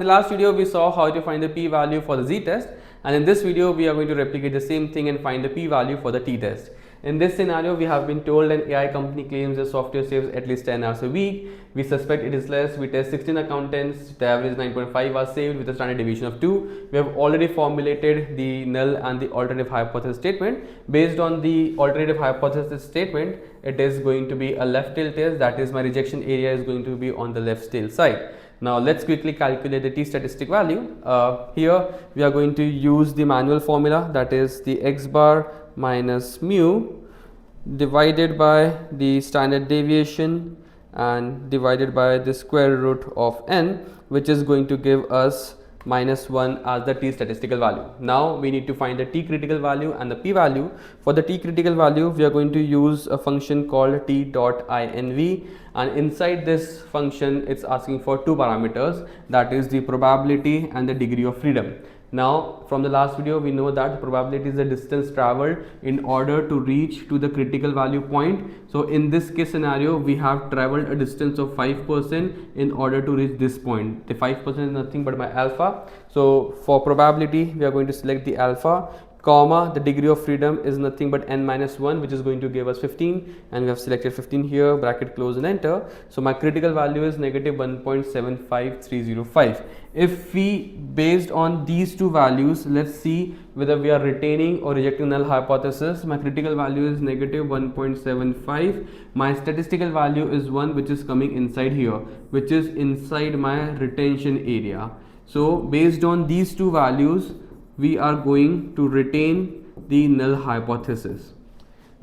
the last video we saw how to find the p-value for the z-test, and in this video we are going to replicate the same thing and find the p-value for the t-test. In this scenario, we have been told an AI company claims the software saves at least 10 hours a week. We suspect it is less. We test 16 accountants. The average 9.5 hours saved with a standard deviation of 2. We have already formulated the null and the alternative hypothesis statement. Based on the alternative hypothesis statement, it is going to be a left tail test. That is, my rejection area is going to be on the left tail side. Now let's quickly calculate the t statistic value. Here we are going to use the manual formula, that is the x bar minus mu divided by the standard deviation and divided by the square root of n, which is going to give us -1 as the t statistical value. Now we need to find the t critical value and the p value. For the t critical value, we are going to use a function called T.INV, and inside this function it's asking for two parameters, that is the probability and the degree of freedom. Now from the last video we know that probability is the distance traveled in order to reach to the critical value point. So in this case scenario, we have traveled a distance of 5% in order to reach this point. The 5% is nothing but my alpha. So for probability we are going to select the alpha, comma, the degree of freedom is nothing but n-1, which is going to give us 15, and we have selected 15 here, bracket close and enter. So my critical value is -1.75305. If we, based on these two values, let's see whether we are retaining or rejecting null hypothesis. My critical value is -1.75. My statistical value is 1, which is coming inside here, which is inside my retention area. So based on these two values, we are going to retain the null hypothesis.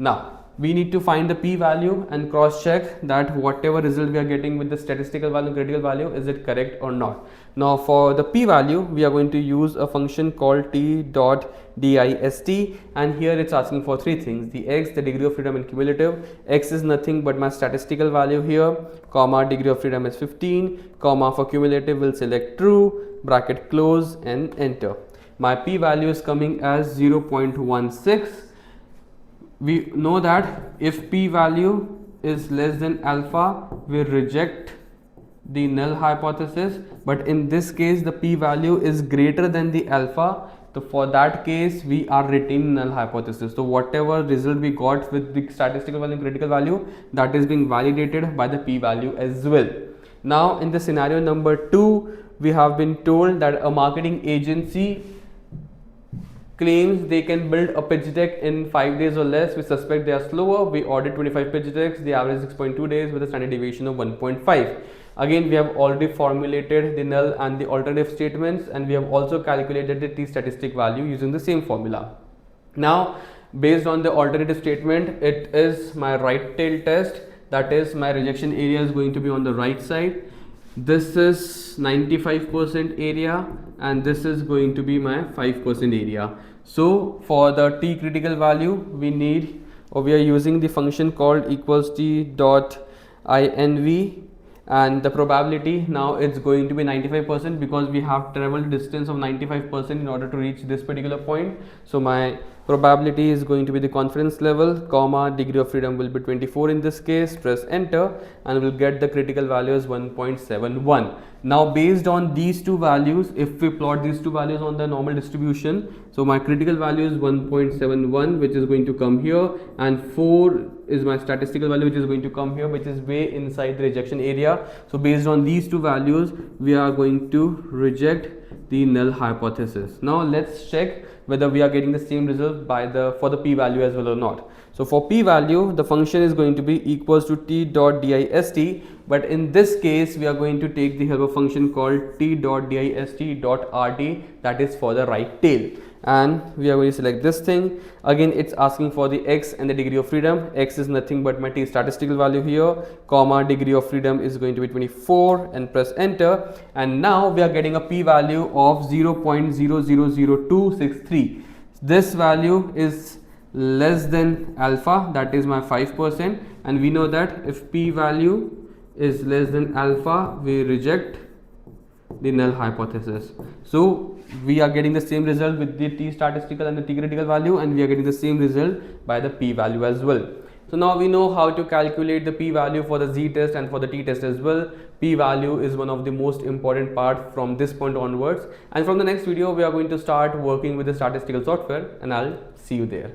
Now we need to find the p-value and cross check that whatever result we are getting with the statistical value and critical value, is it correct or not. Now for the p-value, we are going to use a function called T.DIST, and here it's asking for three things: the x, the degree of freedom, and cumulative. X is nothing but my statistical value here, comma, degree of freedom is 15, comma, for cumulative we'll select true, bracket close and enter. My p-value is coming as 0.16. We know that if p-value is less than alpha, we reject the null hypothesis, but in this case the p-value is greater than the alpha. So for that case we are retaining null hypothesis. So whatever result we got with the statistical value and critical value, that is being validated by the p-value as well. Now in the scenario number 2, we have been told that a marketing agency claims they can build a pitch deck in 5 days or less. We suspect they are slower. We ordered 25 pitch decks. The average is 6.2 days with a standard deviation of 1.5. Again, we have already formulated the null and the alternative statements, and we have also calculated the t statistic value using the same formula. Now based on the alternative statement, it is my right tail test, that is my rejection area is going to be on the right side. This is 95% area and this is going to be my 5% area. So for the t critical value, we need, or we are using the function called equals T.INV, and the probability now it's going to be 95% because we have traveled a distance of 95% in order to reach this particular point. So my probability is going to be the confidence level, comma, degree of freedom will be 24 in this case, press enter and we'll get the critical value as 1.71. Now based on these two values, if we plot these two values on the normal distribution, so my critical value is 1.71, which is going to come here, and 4 is my statistical value, which is going to come here, which is way inside the rejection area. So based on these two values, we are going to reject the null hypothesis. Now let's check whether we are getting the same result for the p-value as well or not. So for p-value, the function is going to be equals to T.DIST, but in this case we are going to take the help of function called T.DIST.RT, that is for the right tail, and we are going to select this thing. Again it's asking for the x and the degree of freedom. X is nothing but my t statistical value here, comma, degree of freedom is going to be 24 and press enter, and now we are getting a p-value of 0.000263. This value is less than alpha, that is my 5%, and we know that if p-value is less than alpha, we reject the null hypothesis. So we are getting the same result with the t statistical and the t critical value, and we are getting the same result by the p value as well. So now we know how to calculate the p-value for the z-test and for the t-test as well. P-value is one of the most important part from this point onwards, and from the next video we are going to start working with the statistical software, and I'll see you there.